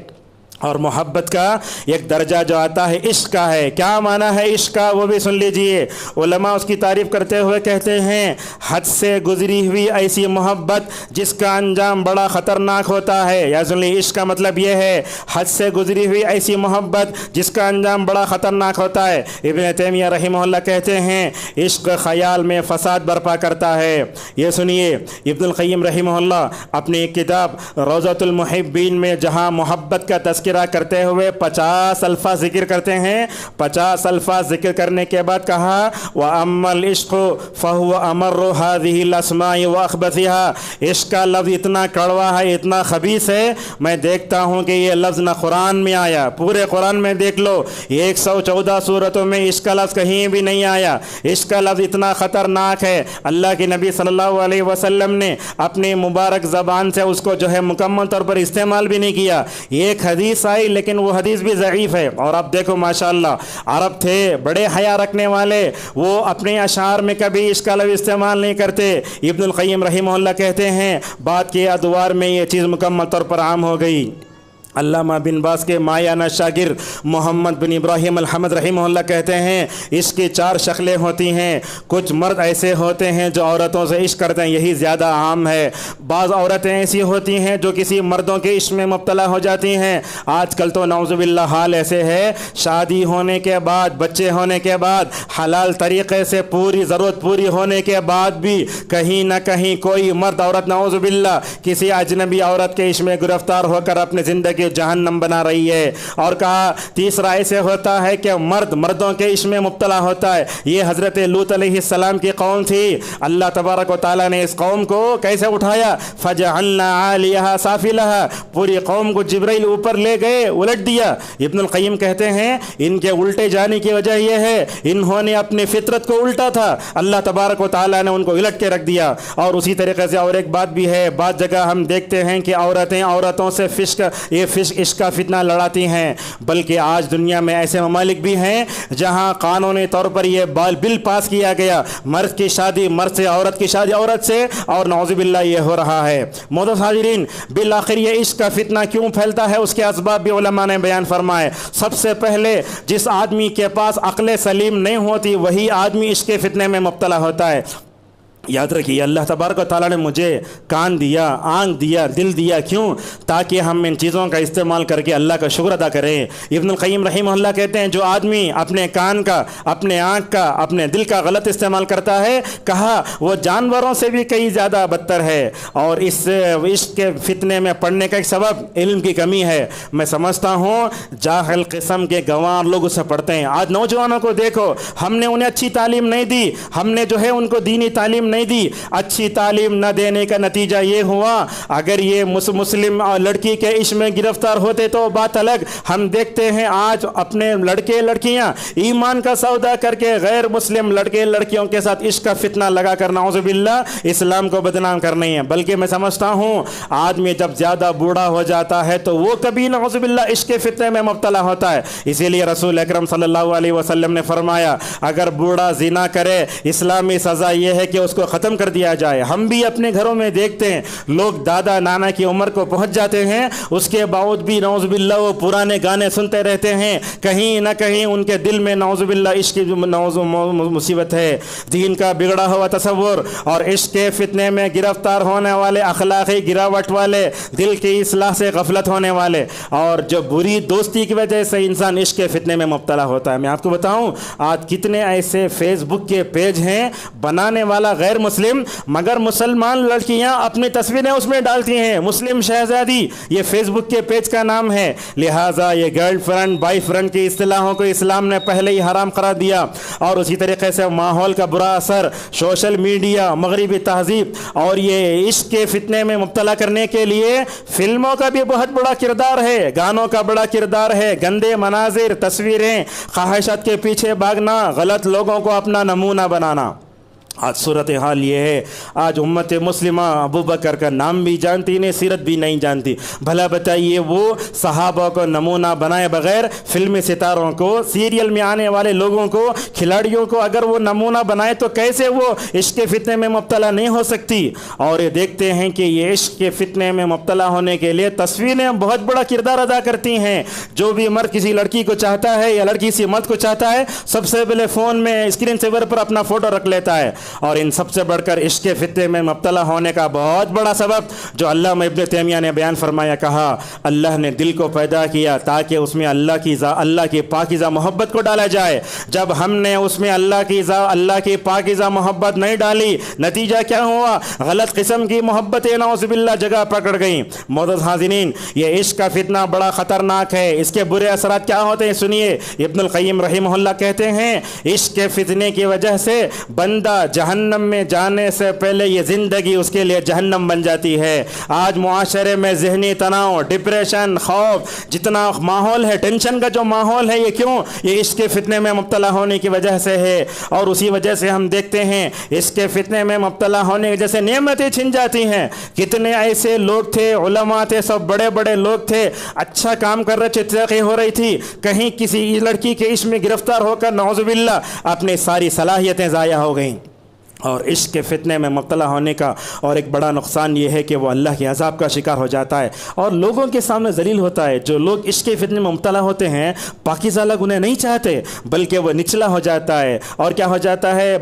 اور محبت کا ایک درجہ جو آتا ہے عشق کا ہے۔ کیا معنی ہے عشق کا وہ بھی سن لیجئے۔ علماء اس کی تعریف کرتے ہوئے کہتے ہیں حد سے گزری ہوئی ایسی محبت جس کا انجام بڑا خطرناک ہوتا ہے۔ یا سن لی عشق کا مطلب یہ ہے حد سے گزری ہوئی ایسی محبت جس کا انجام بڑا خطرناک ہوتا ہے۔ ابن تیمیہ رحمہ اللہ کہتے ہیں عشق خیال میں فساد برپا کرتا ہے۔ یہ سنیے ابن القیم رحمہ اللہ اپنی ایک کتاب روضۃ المحبین میں جہاں محبت کا تذکرہ کرتے ہوئے 50 الفاظ ذکر کرتے ہیں، 50 الفاظ ذکر کرنے کے بعد کہا وَأَمَّا الْعِشْقُ فَهُوَ أَمَرُّ هَذِهِ الْأَسْمَاءِ وَأَخْبَثِهَا۔ عشق کا لفظ اتنا کڑوا ہے، اتنا خبیث ہے، میں دیکھتا ہوں کہ یہ لفظ نہ قرآن میں آیا، پورے قرآن میں دیکھ لو 114 سورتوں میں عشق کا لفظ کہیں بھی نہیں آیا۔ عشق کا لفظ اتنا خطرناک ہے اللہ کے نبی صلی اللہ علیہ وسلم نے اپنی مبارک زبان سے اس کو جو ہے مکمل طور پر استعمال بھی نہیں کیا۔ ایک حدیث حدیث آئی لیکن وہ حدیث بھی ضعیف ہے. اور اب دیکھو ماشاءاللہ عرب تھے بڑے حیا رکھنے والے, وہ اپنے اشعار میں کبھی اس کا لفظ استعمال نہیں کرتے. ابن القیم رحمہ اللہ کہتے ہیں بعد کے ادوار میں یہ چیز مکمل طور پر عام ہو گئی. علامہ بن باز کے مایانہ شاگرد محمد بن ابراہیم الحمد رحمہ اللہ کہتے ہیں اس کی 4 شکلیں ہوتی ہیں. کچھ مرد ایسے ہوتے ہیں جو عورتوں سے عشق کرتے ہیں, یہی زیادہ عام ہے. بعض عورتیں ایسی ہوتی ہیں جو کسی مردوں کے عشق میں مبتلا ہو جاتی ہیں. آج کل تو نعوذ باللہ حال ایسے ہے, شادی ہونے کے بعد, بچے ہونے کے بعد, حلال طریقے سے پوری ضرورت پوری ہونے کے بعد بھی کہیں نہ کہیں کوئی مرد عورت نعوذ باللہ کسی اجنبی عورت کے عشق میں گرفتار ہو کر اپنی زندگی جہنم بنا رہی ہے. اور کہا تیسرا ایسے ہوتا ہے کہ مردوں کے عشق میں مبتلا ہوتا ہے. یہ حضرت لوط علیہ السلام کی قوم تھی. اللہ تبارک و تعالیٰ نے اس قوم کو کیسے اٹھایا, فجعلنا عالیہا سافلہا, پوری قوم کو جبرائیل اوپر لے گئے, الٹ دیا. ابن القیم کہتے ہیں ان کے الٹے جانے کی وجہ یہ ہے انہوں نے اپنی فطرت کو الٹا تھا, اللہ تبارک و تعالیٰ نے ان کو الٹ کے رکھ دیا. اور اسی طریقے سے اور ایک بات بھی ہے, بعض جگہ ہم دیکھتے ہیں کہ عورتوں سے عشق کا فتنہ لڑاتی ہیں. بلکہ آج دنیا میں ایسے ممالک بھی ہیں جہاں قانونی طور پر یہ بل پاس کیا گیا, مرد کی شادی مرد سے, عورت کی شادی عورت سے, اور نعوذ باللہ یہ ہو رہا ہے. معزز حاضرین, بالآخر یہ عشق کا فتنہ کیوں پھیلتا ہے اس کے اسباب بھی علماء نے بیان فرمائے. سب سے پہلے جس آدمی کے پاس عقل سلیم نہیں ہوتی وہی آدمی عشق کے فتنے میں مبتلا ہوتا ہے. یاد رکھیے اللہ تبارک و تعالیٰ نے مجھے کان دیا, آنکھ دیا, دل دیا, کیوں؟ تاکہ ہم ان چیزوں کا استعمال کر کے اللہ کا شکر ادا کریں. ابن القیم رحمہ اللہ کہتے ہیں جو آدمی اپنے کان کا, اپنے آنکھ کا, اپنے دل کا غلط استعمال کرتا ہے, کہا وہ جانوروں سے بھی کئی زیادہ بدتر ہے. اور اس عشق کے فتنے میں پڑنے کا ایک سبب علم کی کمی ہے. میں سمجھتا ہوں جاہل قسم کے گنوار لوگ اسے پڑھتے ہیں. آج نوجوانوں کو دیکھو, ہم نے انہیں اچھی تعلیم نہیں دی, ہم نے جو ہے ان کو دینی تعلیم نہیں دی. اچھی تعلیم نہ دینے کا نتیجہ یہ ہوا, اگر یہ مسلم لڑکی کے عشق میں گرفتار ہوتے تو بات الگ. ہم دیکھتے ہیں آج اپنے لڑکے لڑکیاں ایمان کا سودا کر کے غیر مسلم لڑکے لڑکیوں کے ساتھ عشق کا فتنہ لگا کر نعوذ باللہ اسلام کو بدنام کر رہی ہیں. بلکہ میں سمجھتا ہوں آدمی جب زیادہ بوڑھا ہو جاتا ہے تو وہ کبھی نعوذ باللہ عشق کے فتنے میں مبتلا ہوتا ہے. اسی لیے رسول اکرم صلی اللہ علیہ وسلم نے فرمایا اگر بوڑھا زنا کرے اسلامی سزا یہ ہے کہ اس کو ختم کر دیا جائے. ہم بھی اپنے گھروں میں دیکھتے ہیں لوگ دادا نانا کی عمر کو پہنچ جاتے ہیں, اس کے باوجود بھی نعوذ باللہ وہ پرانے گانے سنتے رہتے ہیں. کہیں نہ کہیں ان کے دل میں نعوذ باللہ عشق کی مصیبت ہے, دین کا بگڑا ہوا تصور اور عشق کے فتنے میں گرفتار ہونے والے, اخلاقی گراوٹ والے, دل کی اصلاح سے غفلت ہونے والے, اور جو بری دوستی کی وجہ سے انسان عشق کے فتنے میں مبتلا ہوتا ہے. میں آپ کو بتاؤں آج کتنے ایسے فیس بک کے پیج ہیں بنانے والا غیر مسلم, مگر مسلمان لڑکیاں اپنی تصویریں اس میں ڈالتی ہیں, مسلم شہزادی, یہ فیس بک کے پیج کا نام ہے. لہٰذا یہ گرل فرینڈ بائی فرینڈ کی اصطلاحوں کو اسلام نے پہلے ہی حرام قرار دیا. اور اسی طریقے سے ماحول کا برا اثر, سوشل میڈیا, مغربی تہذیب اور یہ عشق کے فتنے میں مبتلا کرنے کے لیے فلموں کا بھی بہت بڑا کردار ہے, گانوں کا بڑا کردار ہے. گندے مناظر, تصویریں, خواہشات کے پیچھے بھاگنا, غلط لوگوں کو اپنا نمونہ بنانا. آج صورتحال یہ ہے آج امت مسلمہ ابو بکر کا نام بھی جانتی نہیں, سیرت بھی نہیں جانتی. بھلا بتائیے وہ صحابہ کو نمونہ بنائے بغیر فلمی ستاروں کو, سیریل میں آنے والے لوگوں کو, کھلاڑیوں کو اگر وہ نمونہ بنائے تو کیسے وہ عشق کے فتنے میں مبتلا نہیں ہو سکتی. اور یہ دیکھتے ہیں کہ یہ عشق کے فتنے میں مبتلا ہونے کے لیے تصویریں بہت بڑا کردار ادا کرتی ہیں. جو بھی مرد کسی لڑکی کو چاہتا ہے یا لڑکی کسی مرد کو چاہتا ہے سب سے پہلے فون میں اسکرین سیور پر اپنا فوٹو رکھ لیتا ہے. اور ان سب سے بڑھ کر عشق کے فتنے میں مبتلا ہونے کا بہت بڑا سبب جو علامہ ابن تیمیہ نے بیان فرمایا, کہا اللہ نے دل کو پیدا کیا تاکہ اس میں اللہ کی پاکیزہ محبت کو ڈالا جائے. جب ہم نے اس میں اللہ کی پاکیزہ محبت نہیں ڈالی, نتیجہ کیا ہوا؟ غلط قسم کی محبتیں نعوذ باللہ جگہ پکڑ گئیں. معزز حاضرین, یہ عشق کا فتنہ بڑا خطرناک ہے. اس کے برے اثرات کیا ہوتے ہیں سنیے. ابن القیم رحمہ اللہ کہتے ہیں عشق کے فتنے کی وجہ سے بندہ جہنم میں جانے سے پہلے یہ زندگی اس کے لیے جہنم بن جاتی ہے۔ آج معاشرے میں ذہنی تناؤ، ڈپریشن، خوف، جتنا ماحول ہے، ٹینشن کا جو ماحول ہے، یہ کیوں؟ یہ عشق کے فتنے میں مبتلا ہونے کی وجہ سے ہے۔ اور اسی وجہ سے ہم دیکھتے ہیں اس کے فتنے میں مبتلا ہونے کی وجہ سے نعمتیں چھن جاتی ہیں۔ کتنے ایسے لوگ تھے، علماء تھے، سب بڑے بڑے لوگ تھے، اچھا کام کر رہے تھے، ترقی ہو رہی تھی، کہیں کسی لڑکی کے عشق میں گرفتار ہو کر نعوذ باللہ اپنی ساری صلاحیتیں ضائع ہو گئیں۔ اور عشق کے فتنے میں مبتلا ہونے کا اور ایک بڑا نقصان یہ ہے کہ وہ اللہ کے عذاب کا شکار ہو جاتا ہے اور لوگوں کے سامنے ذلیل ہوتا ہے۔ جو لوگ عشق کے فتنے میں مبتلا ہوتے ہیں، پاکیزہ لوگ انہیں نہیں چاہتے، بلکہ وہ نچلا ہو جاتا ہے اور کیا ہو جاتا ہے،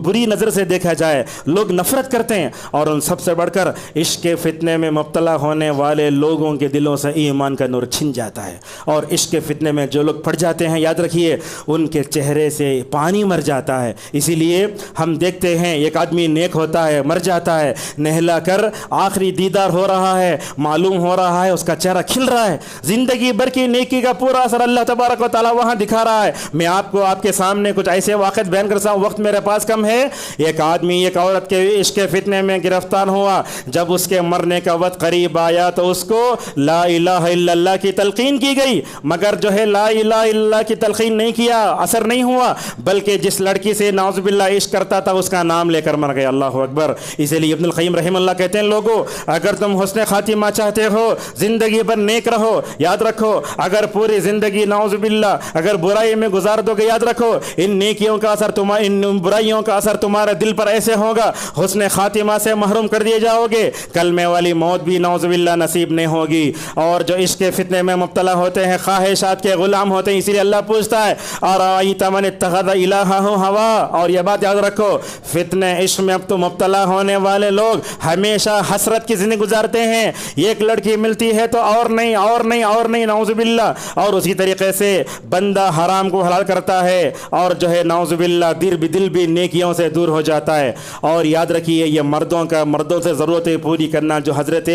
بری نظر سے دیکھا جائے، لوگ نفرت کرتے ہیں۔ اور ان سب سے بڑھ کر عشق کے فتنے میں مبتلا ہونے والے لوگوں کے دلوں سے ایمان کا نور چھن جاتا ہے، اور عشق کے فتنے میں جو لوگ پڑ جاتے ہیں، یاد رکھیے ان کے چہرے سے پانی مر جاتا ہے۔ اسی لیے ہم دیکھتے ہیں ایک آدمی نیک ہوتا ہے، مر جاتا ہے، نہلا کر آخری دیدار ہو رہا ہے، معلوم ہو رہا ہے اس کا چہرہ کھل رہا ہے، زندگی بھر کی نیکی کا پورا اثر اللہ تبارک و تعالیٰ وہاں دکھا رہا ہے۔ میں آپ کو آپ کے سامنے کچھ ایسے واقعات بیان کرتا ہوں، وقت میرے پاس کم ہے۔ ایک آدمی ایک عورت کے عشق کے فتنے میں گرفتار ہوا، جب اس کے مرنے کا وقت قریب آیا تو اس کو لا الہ الا اللہ کی تلقین کی گئی، مگر جو ہے لا الہ الا اللہ کی تلقین نہیں کیا، اثر نہیں ہوا، بلکہ جس لڑکی سے نعوذ باللہ عشق کرتا تھا اس کا نام لے کر مر گیا۔ اللہ اکبر۔ اسی لیے ابن القیم رحمہ اللہ کہتے ہیں، لوگوں اگر تم حسن خاتمہ چاہتے ہو، زندگی بھر نیک رہو، یاد رکھو اگر پوری زندگی نعوذ باللہ اگر برائی میں گزار دو گے، یاد رکھو ان نیکیوں کا اثر ان برائیوں کا اثر تمہارے دل پر ایسے ہوگا، حسن خاتمہ سے محروم کر دیے جاؤ گے، کلمے والی موت بھی نعوذ باللہ نصیب نہیں ہوگی۔ اور جو عشق کے فتنے میں مبتلا ہوتے ہیں، خواہشات کے غلام ہوتے ہیں، اسی لیے اللہ پوچھتا ہے ارأیت من اتخذ الہہ ہوا۔ اور یہ بات یاد رکھو، فتنے عشق میں اب تو مبتلا ہونے والے لوگ ہمیشہ حسرت کی زندگی گزارتے ہیں، ایک لڑکی ملتی ہے تو اور نہیں اور نہیں اور نہیں، نعوذ باللہ۔ اور اسی طریقے سے بندہ حرام کو حلال کرتا ہے اور جو ہے نعوذ باللہ دل بھی نیکیوں سے دور ہو جاتا ہے۔ اور یاد رکھیے یہ مردوں سے ضرورتیں پوری کرنا جو حضرت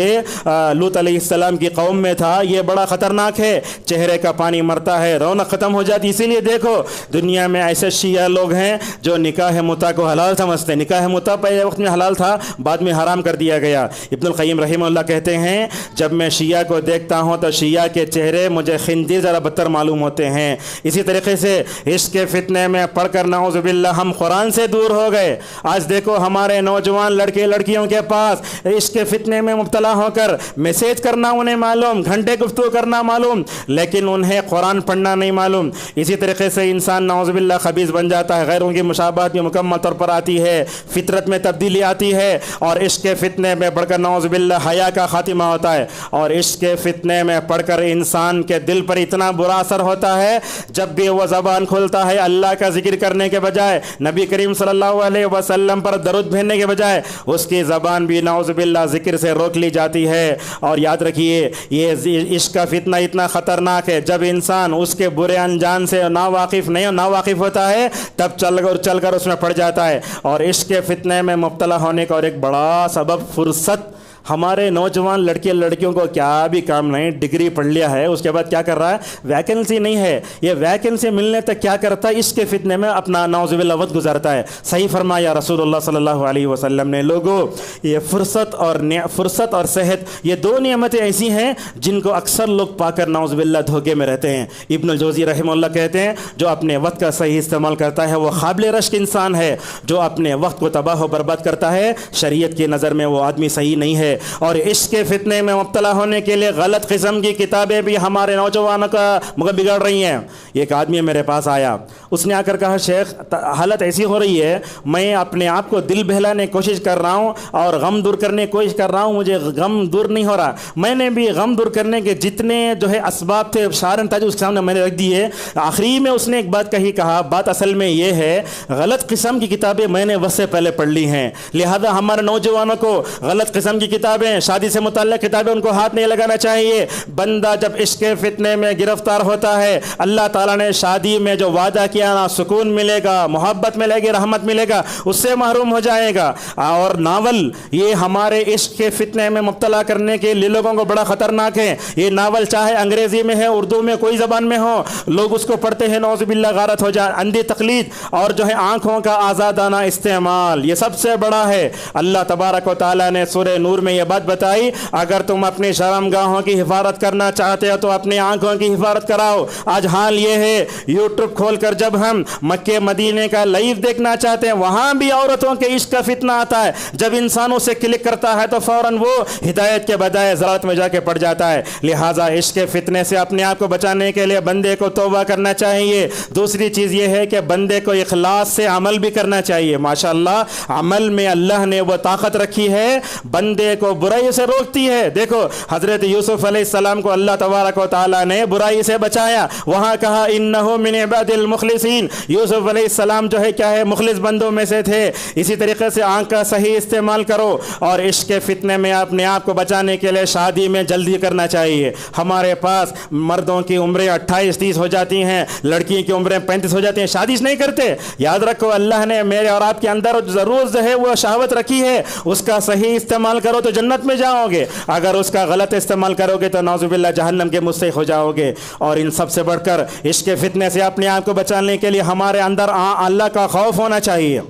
لوط علیہ السلام کی قوم میں تھا، یہ بڑا خطرناک ہے، چہرے کا پانی مرتا ہے، رونق ختم ہو جاتی۔ اسی لیے دیکھو دنیا میں ایسے شیعہ لوگ ہیں جو نکاح متع کو حلال سمجھتے ہیں، نکاح متع پہلے وقت میں حلال تھا، بعد میں حرام کر دیا گیا۔ ابن القیم رحمہ اللہ کہتے ہیں، جب میں شیعہ کو دیکھتا ہوں تو شیعہ کے چہرے مجھے خنزیر ذرا بدتر معلوم ہوتے ہیں۔ اسی طریقے سے عشق کے فتنے میں پڑھ کر نعوذ باللہ ہم قرآن سے دور ہو گئے۔ آج دیکھو ہمارے نوجوان لڑکے لڑکیوں کے پاس عشق کے فتنے میں مبتلا ہو کر میسیج کرنا انہیں معلوم، گھنٹے گفتگو کرنا معلوم، لیکن انہیں قرآن پڑھنا نہیں معلوم۔ اسی طریقے سے انسان نعوذ باللہ خبیث بن جاتا ہے، غیروں کی مشابہت بھی مکمل طور پر آتی ہے، فطرت میں تبدیلی آتی ہے، اور عشق کے فتنے میں پڑھ کر نعوذ باللہ حیا کا خاتمہ ہوتا ہے۔ اور عشق کے فتنے میں پڑھ کر انسان کے دل پر اتنا برا اثر ہوتا ہے، جب بھی وہ زبان کھولتا ہے اللہ کا ذکر کرنے کے بجائے، نبی کریم صلی اللہ علیہ وسلم پر درود بھیجنے کے بجائے، اس کی زبان بھی نعوذ باللہ ذکر سے روک لی جاتی ہے۔ اور یاد رکھیے یہ عشق کا فتنہ اتنا خطرناک ہے، جب انسان اس کے برے انجام سے ناواقف ہوتا ہے، تب چل کر اس میں پڑ جاتا ہے۔ اور عشق کے فتنے میں مبتلا ہونے کا اور ایک بڑا سبب فرصت۔ ہمارے نوجوان لڑکے لڑکیوں کو کیا بھی کام نہیں، ڈگری پڑھ لیا ہے، اس کے بعد کیا کر رہا ہے، ویکنسی نہیں ہے، یہ ویکنسی ملنے تک کیا کرتا ہے، اس کے فتنے میں اپنا نعوذ باللہ وقت گزارتا ہے۔ صحیح فرمایا رسول اللہ صلی اللہ علیہ وسلم نے، لوگوں یہ فرصت اور صحت، یہ دو نعمتیں ایسی ہیں جن کو اکثر لوگ پا کر نعوذ باللہ دھوکے میں رہتے ہیں۔ ابن الجوزی رحمہ اللہ کہتے ہیں، جو اپنے وقت کا صحیح استعمال کرتا ہے وہ قابل رشک انسان ہے، جو اپنے وقت کو تباہ و برباد کرتا ہے شریعت کی نظر میں وہ آدمی صحیح نہیں ہے۔ اور عشق کے فتنے میں مبتلا ہونے کے لیے غلط قسم کی کتابیں بھی ہمارے نوجوانوں کا بگڑ رہی ہیں۔ ایک آدمی میرے پاس آیا، اس نے آ کر کہا، شیخ حالت ایسی ہو رہی ہے، میں اپنے آپ کو دل بہلانے کی کوشش کر رہا ہوں اور غم دور کرنے کی کوشش کر رہا ہوں، مجھے غم دور نہیں ہو رہا۔ میں نے بھی غم دور کرنے کے جتنے جو ہے اسباب تھے، شارن تاج اس کے سامنے میں نے رکھ دیے۔ آخری میں اس نے ایک بات کہا، بات اصل میں یہ ہے، غلط قسم کی کتابیں میں نے وقت سے پہلے پڑھ لی ہیں، لہذا ہمارے نوجوانوں کو غلط قسم کی کتابیں، شادی سے متعلق کتابیں ان کو ہاتھ نہیں لگانا چاہیے۔ بندہ جب عشق کے فتنے میں گرفتار ہوتا ہے، اللہ تعالیٰ نے شادی میں جو وعدہ کیا نا، سکون ملے گا، محبت ملے گی، رحمت ملے گا، اس سے محروم ہو جائے گا۔ اور ناول یہ ہمارے عشق کے فتنے میں مبتلا کرنے کے لیے لوگوں کو بڑا خطرناک ہے۔ یہ ناول چاہے انگریزی میں ہے، اردو میں، کوئی زبان میں ہو، لوگ اس کو پڑھتے ہیں، نعوذ باللہ غارت ہو جائے۔ اندھی تقلید اور جو ہے آنکھوں کا آزادانہ استعمال، یہ سب سے بڑا ہے۔ اللہ تبارک و تعالیٰ نے سورہ نور میں یہ بات بتائی، اگر تم اپنی شرم گاہوں کی حفاظت کرنا چاہتے ہو تو اپنی آنکھوں کی حفاظت کراؤ۔ آج حال یہ ہے، یوٹیوب کھول کر جب ہم مکے مدینے کا لائیو دیکھنا چاہتے ہیں، وہاں بھی عورتوں کے عشق کا فتنہ آتا ہے۔ جب انسان اسے کلک کرتا ہے تو فوراً وہ ہدایت کے بجائے ضلالت میں جا کے پڑ جاتا ہے۔ لہٰذا عشق کے فتنے سے اپنے آپ کو بچانے کے لیے بندے کو توبہ کرنا چاہیے۔ دوسری چیز یہ ہے کہ بندے کو اخلاص سے عمل بھی کرنا چاہیے۔ ماشاءاللہ عمل میں اللہ نے وہ طاقت رکھی ہے، بندے کو برائی سے روکتی ہے۔ دیکھو حضرت یوسف علیہ السلام کو اللہ تبارک و تعالیٰ نے برائی سے بچایا، وہاں کہا انہ من عباد المخلصین، یوسف علیہ السلام جو ہے کیا ہے، مخلص بندوں میں سے تھے۔ اسی طریقے سے آنکھ کا صحیح استعمال کرو، اور عشق کے فتنے میں اپنے آپ کو بچانے کے لیے شادی میں جلدی کرنا چاہیے۔ ہمارے پاس مردوں کی عمریں 28-30 ہو جاتی ہیں، لڑکی کی عمریں 35 ہو جاتی ہیں، شادی نہیں کرتے۔ یاد رکھو اللہ نے میرے اور آپ کے اندر ضرور جو ہے وہ شہوت رکھی ہے، اس کا صحیح استعمال کرو تو جنت میں جاؤ گے، اگر اس کا غلط استعمال کرو گے تو نعوذ باللہ جہنم کے مستحق ہو جاؤ گے۔ اور ان سب سے بڑھ کر عشق کے فتنے سے اپنے آپ کو بچانے کے لیے ہمارے اندر اللہ کا خوف ہونا چاہیے۔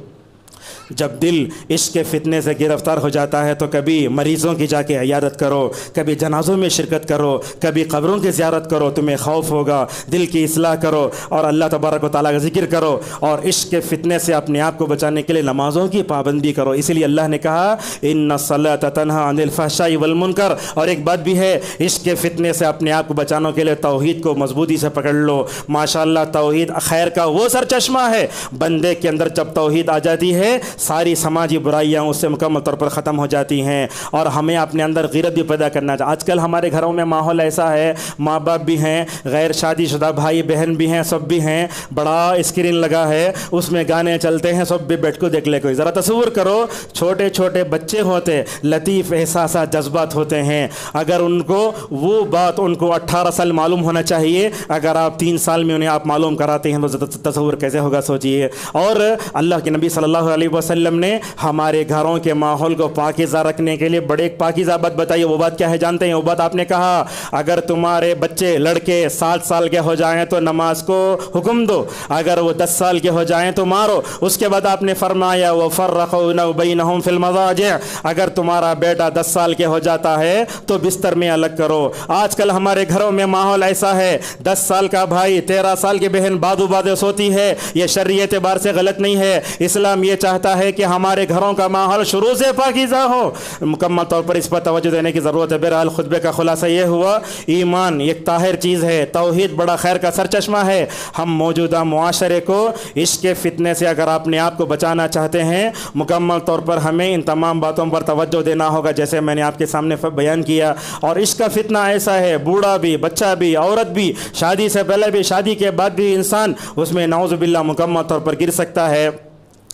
جب دل عشق کے فتنے سے گرفتار ہو جاتا ہے تو کبھی مریضوں کی جا کے عیادت کرو، کبھی جنازوں میں شرکت کرو، کبھی قبروں کی زیارت کرو، تمہیں خوف ہوگا۔ دل کی اصلاح کرو اور اللہ تبارک و تعالیٰ کا ذکر کرو، اور عشق کے فتنے سے اپنے آپ کو بچانے کے لیے نمازوں کی پابندی کرو۔ اسی لیے اللہ نے کہا ان الصلاۃ تنہی عن الفحشاء والمنکر۔ اور ایک بات بھی ہے، عشق کے فتنے سے اپنے آپ کو بچانے کے لیے توحید کو مضبوطی سے پکڑ لو۔ ماشاءاللہ توحید خیر کا وہ سر چشمہ ہے، بندے کے اندر جب توحید آ جاتی ہے ساری سماجی برائیاں اس سے مکمل طور پر ختم ہو جاتی ہیں۔ اور ہمیں اپنے اندر غیرت بھی پیدا کرنا چاہیے۔ آج کل ہمارے گھروں میں ماحول ایسا ہے، ماں باپ بھی ہیں، غیر شادی شدہ بھائی بہن بھی ہیں، سب بھی ہیں، بڑا اسکرین لگا ہے، اس میں گانے چلتے ہیں، سب بھی بیٹھ کو دیکھ لے کوئی۔ ذرا تصور کرو، چھوٹے چھوٹے بچے ہوتے، لطیف احساسات جذبات ہوتے ہیں، اگر ان کو وہ بات ان کو 18 سال معلوم ہونا چاہیے، اگر آپ 3 سال میں انہیں آپ معلوم کراتے ہیں تو تصور کیسے ہوگا سوچئے۔ اور اللہ کے نبی صلی اللہ علیہ وسلم نے ہمارے گھروں کے ماحول کو پاکیزہ رکھنے کے لیے بڑے ایک پاکیزہ بات بتائی۔ وہ بات کیا ہے جانتے ہیں؟ وہ بات آپ نے کہا اگر تمہارے بچے لڑکے 7 سال کے ہو جائیں تو نماز کو حکم دو، اگر وہ 10 سال کے ہو جائیں تو مارو۔ اس کے بعد آپ نے فرمایا وَفَرَّقُوا بَيْنَهُمْ فِي الْمَضَاجِعِ، اگر تمہارا بیٹا 10 سال کے ہو جاتا ہے تو بستر میں الگ کرو۔ آج کل ہمارے گھروں میں ماحول ایسا ہے، 10 سال کا بھائی 13 سال کی بہن بادو بادے سوتی ہے، یہ شرعی اعتبار سے غلط نہیں ہے۔ اسلام یہ چاہتا ہے کہ ہمارے گھروں کا ماحول شروع سے پاکیزہ ہو، مکمل طور پر اس پر توجہ دینے کی ضرورت ہے۔ بہرحال خطبے کا خلاصہ یہ ہوا، ایمان ایک طاہر چیز ہے، توحید بڑا خیر کا سرچشمہ ہے۔ ہم موجودہ معاشرے کو عشق کے فتنے سے اگر اپنے آپ کو بچانا چاہتے ہیں، مکمل طور پر ہمیں ان تمام باتوں پر توجہ دینا ہوگا جیسے میں نے آپ کے سامنے بیان کیا۔ اور عشق کا فتنہ ایسا ہے، بوڑھا بھی، بچہ بھی، عورت بھی، شادی سے پہلے بھی، شادی کے بعد بھی انسان اس میں نعوذ باللہ مکمل طور پر گر سکتا ہے۔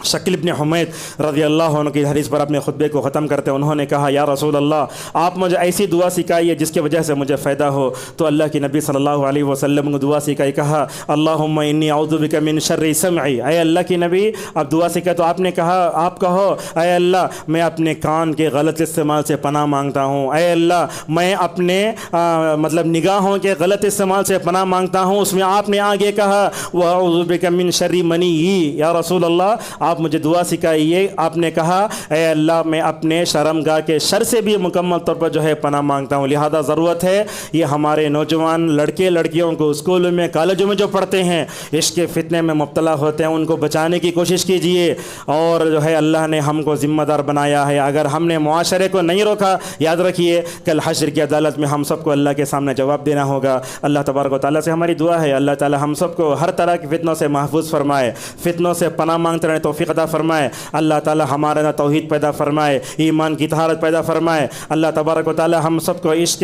شکیل بن حمید رضی اللہ عنہ کی حدیث پر اپنے خطبے کو ختم کرتے انہوں نے کہا یا رسول اللہ آپ مجھے ایسی دعا سکھائیے جس کی وجہ سے مجھے فائدہ ہو۔ تو اللہ کے نبی صلی اللہ علیہ وسلم نے دعا سکھائی، کہا اللہم انی اعوذ بک من شر سمعی، اے اللہ کے نبی اب دعا سکھائے تو آپ نے کہا آپ کہو اے اللہ میں اپنے کان کے غلط استعمال سے پناہ مانگتا ہوں، اے اللہ میں اپنے مطلب نگاہوں کے غلط استعمال سے پناہ مانگتا ہوں۔ اس میں آپ نے آگے کہا واعوذ بک من شر منی، یا رسول اللہ آپ مجھے دعا سکھائیے۔ آپ نے کہا اے اللہ میں اپنے شرمگاہ کے شر سے بھی مکمل طور پر جو ہے پناہ مانگتا ہوں۔ لہذا ضرورت ہے یہ ہمارے نوجوان لڑکے لڑکیوں کو اسکولوں میں کالجوں میں جو پڑھتے ہیں عشق کے فتنے میں مبتلا ہوتے ہیں ان کو بچانے کی کوشش کیجیے۔ اور جو ہے اللہ نے ہم کو ذمہ دار بنایا ہے، اگر ہم نے معاشرے کو نہیں روکا یاد رکھیے کل حشر کی عدالت میں ہم سب کو اللہ کے سامنے جواب دینا ہوگا۔ اللہ تبارک و تعالیٰ سے ہماری دعا ہے اللہ تعالیٰ ہم سب کو ہر طرح کی فتنوں سے محفوظ فرمائے، فتنوں سے پناہ مانگتے رہے تو توفیق عطا فرمائے، اللہ تعالی ہمارے اندر توحید پیدا فرمائے، ایمان کی طہارت پیدا فرمائے، اللہ تبارک و تعالی ہم سب کو عشق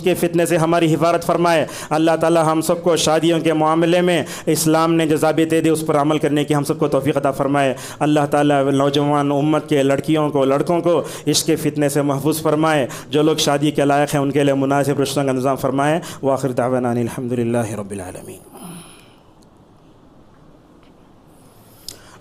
کے فتنے سے ہماری حفاظت فرمائے، اللہ تعالی ہم سب کو شادیوں کے معاملے میں اسلام نے جو ضابطے دے اس پر عمل کرنے کی ہم سب کو توفیق عطا فرمائے، اللہ تعالی نوجوان امت کے لڑکیوں کو لڑکوں کو عشق کے فتنے سے محفوظ فرمائے، جو لوگ شادی کے لائق ہیں ان کے لیے مناسب رشتوں کا نظام فرمائے، وآخر دعوانا الحمدللہ رب العالمین۔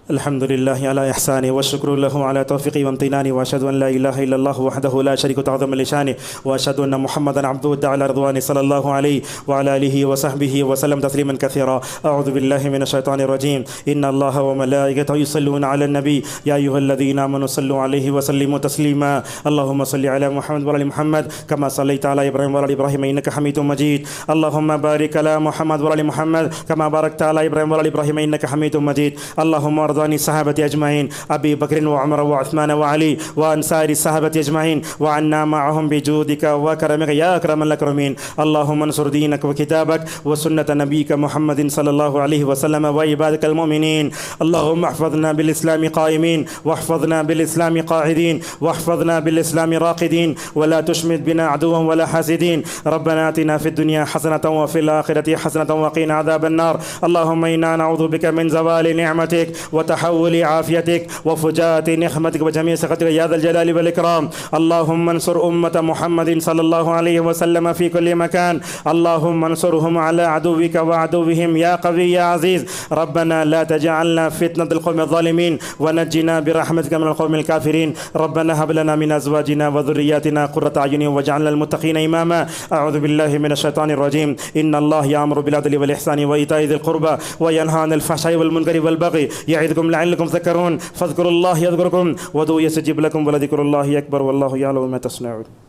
الحمد لله على إحسانه والشكر له على توفيقه وامتنانه، وأشهد أن لا إله إلا الله وحده لا شريك له تعظيما لشانه، وأشهد أن محمدا عبده الداعي إلى رضوانه صلى الله عليه وعلى آله وصحبه وسلم تسليما كثيرا. أعوذ بالله من الشيطان الرجيم. إن الله وملائكته يصلون على النبي يا أيها الذين آمنوا صلوا عليه وسلموا تسليما. اللهم صل على محمد وعلى محمد كما صليت على إبراهيم وعلى إبراهيم إنك حميد مجيد. اللهم بارك على محمد وعلى محمد كما باركت على إبراهيم وعلى إبراهيم إنك حميد مجيد. اللهم ارض عن الصحابة أجمعين، أبي بكر وعمر وعثمان وعلي وعن سائر الصحابة أجمعين، وعنا معهم بجودك وكرمك يا أكرم الأكرمين. اللهم انصر دينك وكتابك وسنة نبيك محمد صلى الله عليه وسلم وعبادك المؤمنين. اللهم احفظنا بالإسلام قائمين، واحفظنا بالإسلام قاعدين، واحفظنا بالإسلام راقدين، ولا تشمت بنا عدوا ولا حاسدين. ربنا آتنا في الدنيا حسنة وفي الآخرة حسنة وقنا عذاب النار. اللهم إنا نعوذ بك من زوال نعمتك وتحول عافيتك وفجاءة نقمتك وجميع سخطك يا ذا الجلال والإكرام. اللهم انصر أمة محمد صلى الله عليه وسلم في كل مكان. اللهم انصرهم على عدوك وعدوهم يا قوي يا عزيز. ربنا لا تجعلنا فتنة القوم الظالمين ونجنا برحمتك من القوم الكافرين. ربنا هب لنا من أزواجنا وذرياتنا قرة أعين واجعلنا المتقين إماما. أعوذ بالله من الشيطان الرجيم. إن الله يأمر بالعدل والإحسان وإيتاء ذي القربى وينهى عن الفحشاء والمنكر والبغي يعظكم لعلكم تذكرون. فاذكروا الله يذكركم وادعوه يستجب لكم ولذكر الله أكبر والله يعلم ما تصنعون.